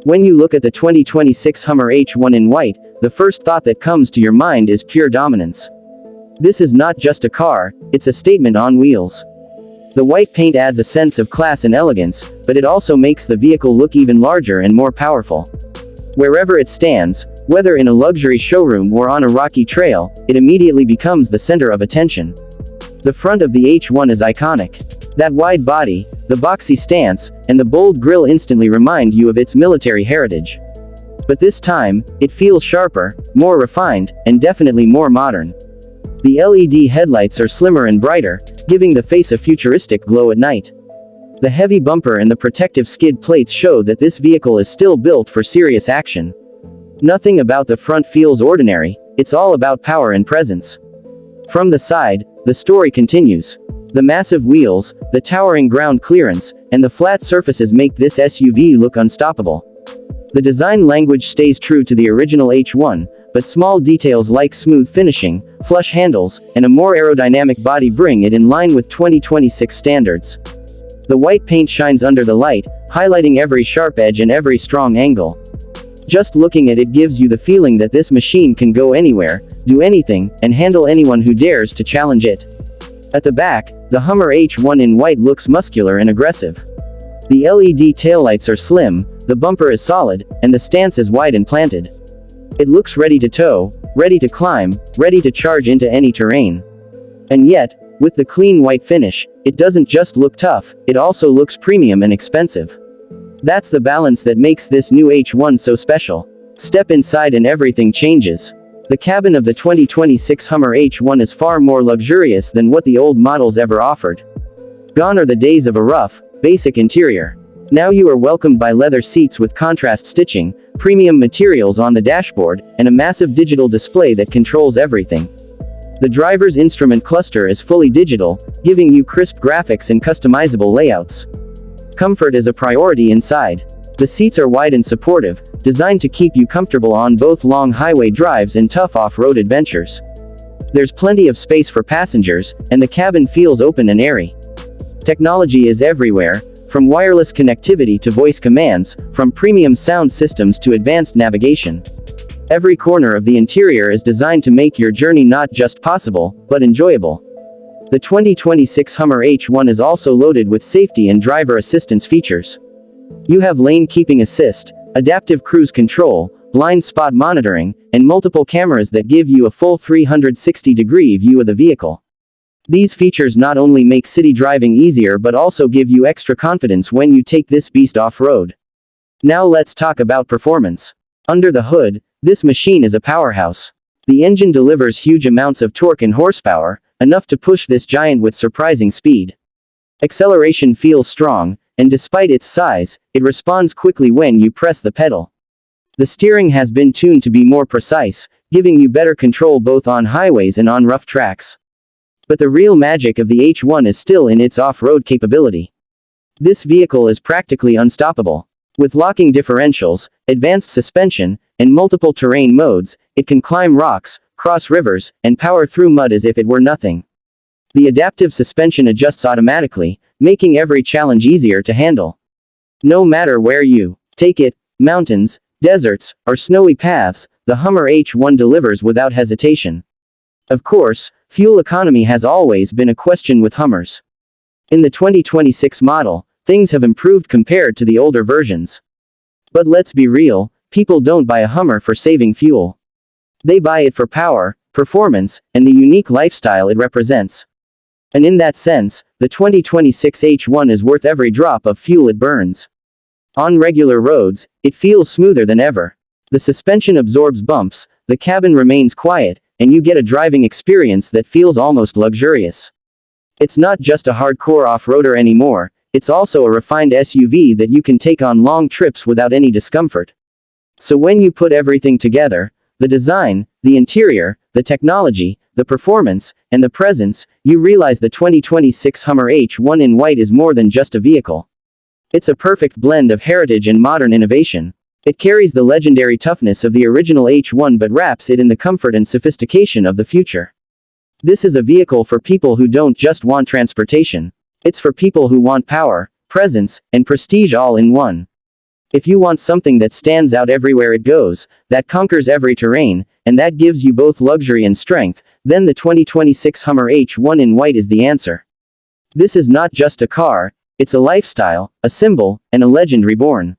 When you look at the 2026 Hummer H1 in white, the first thought that comes to your mind is pure dominance. This is not just a car, it's a statement on wheels. The white paint adds a sense of class and elegance, but it also makes the vehicle look even larger and more powerful. Wherever it stands, whether in a luxury showroom or on a rocky trail, it immediately becomes the center of attention. The front of the H1 is iconic. That wide body, the boxy stance, and the bold grille instantly remind you of its military heritage. But this time, it feels sharper, more refined, and definitely more modern. The LED headlights are slimmer and brighter, giving the face a futuristic glow at night. The heavy bumper and the protective skid plates show that this vehicle is still built for serious action. Nothing about the front feels ordinary, it's all about power and presence. From the side, the story continues. The massive wheels, the towering ground clearance, and the flat surfaces make this SUV look unstoppable. The design language stays true to the original H1, but small details like smooth finishing, flush handles, and a more aerodynamic body bring it in line with 2026 standards. The white paint shines under the light, highlighting every sharp edge and every strong angle. Just looking at it gives you the feeling that this machine can go anywhere, do anything, and handle anyone who dares to challenge it. At the back, the Hummer H1 in white looks muscular and aggressive. The LED taillights are slim, the bumper is solid, and the stance is wide and planted. It looks ready to tow, ready to climb, ready to charge into any terrain. And yet, with the clean white finish, it doesn't just look tough, it also looks premium and expensive. That's the balance that makes this new H1 so special. Step inside and everything changes. The cabin of the 2026 Hummer H1 is far more luxurious than what the old models ever offered. Gone are the days of a rough, basic interior. Now you are welcomed by leather seats with contrast stitching, premium materials on the dashboard, and a massive digital display that controls everything. The driver's instrument cluster is fully digital, giving you crisp graphics and customizable layouts. Comfort is a priority inside. The seats are wide and supportive, designed to keep you comfortable on both long highway drives and tough off-road adventures. There's plenty of space for passengers, and the cabin feels open and airy. Technology is everywhere, from wireless connectivity to voice commands, from premium sound systems to advanced navigation. Every corner of the interior is designed to make your journey not just possible, but enjoyable. The 2026 Hummer H1 is also loaded with safety and driver assistance features. You have lane keeping assist, adaptive cruise control, blind spot monitoring, and multiple cameras that give you a full 360-degree view of the vehicle. These features not only make city driving easier but also give you extra confidence when you take this beast off-road. Now let's talk about performance. Under the hood, this machine is a powerhouse. The engine delivers huge amounts of torque and horsepower, enough to push this giant with surprising speed. Acceleration feels strong, and despite its size, it responds quickly when you press the pedal. The steering has been tuned to be more precise, giving you better control both on highways and on rough tracks. But the real magic of the H1 is still in its off-road capability. This vehicle is practically unstoppable. With locking differentials, advanced suspension, and multiple terrain modes, it can climb rocks, cross rivers, and power through mud as if it were nothing. The adaptive suspension adjusts automatically, making every challenge easier to handle. No matter where you take it, mountains, deserts, or snowy paths, the Hummer H1 delivers without hesitation. Of course, fuel economy has always been a question with Hummers. In the 2026 model, things have improved compared to the older versions. But let's be real, people don't buy a Hummer for saving fuel. They buy it for power, performance, and the unique lifestyle it represents. And in that sense, the 2026 H1 is worth every drop of fuel it burns. On regular roads, it feels smoother than ever. The suspension absorbs bumps, the cabin remains quiet, and you get a driving experience that feels almost luxurious. It's not just a hardcore off-roader anymore, it's also a refined SUV that you can take on long trips without any discomfort. So when you put everything together, the design, the interior, the technology, the performance, and the presence, you realize the 2026 Hummer H1 in white is more than just a vehicle. It's a perfect blend of heritage and modern innovation. It carries the legendary toughness of the original H1 but wraps it in the comfort and sophistication of the future. This is a vehicle for people who don't just want transportation. It's for people who want power, presence, and prestige all in one. If you want something that stands out everywhere it goes, that conquers every terrain, and that gives you both luxury and strength, then the 2026 Hummer H1 in white is the answer. This is not just a car, it's a lifestyle, a symbol, and a legend reborn.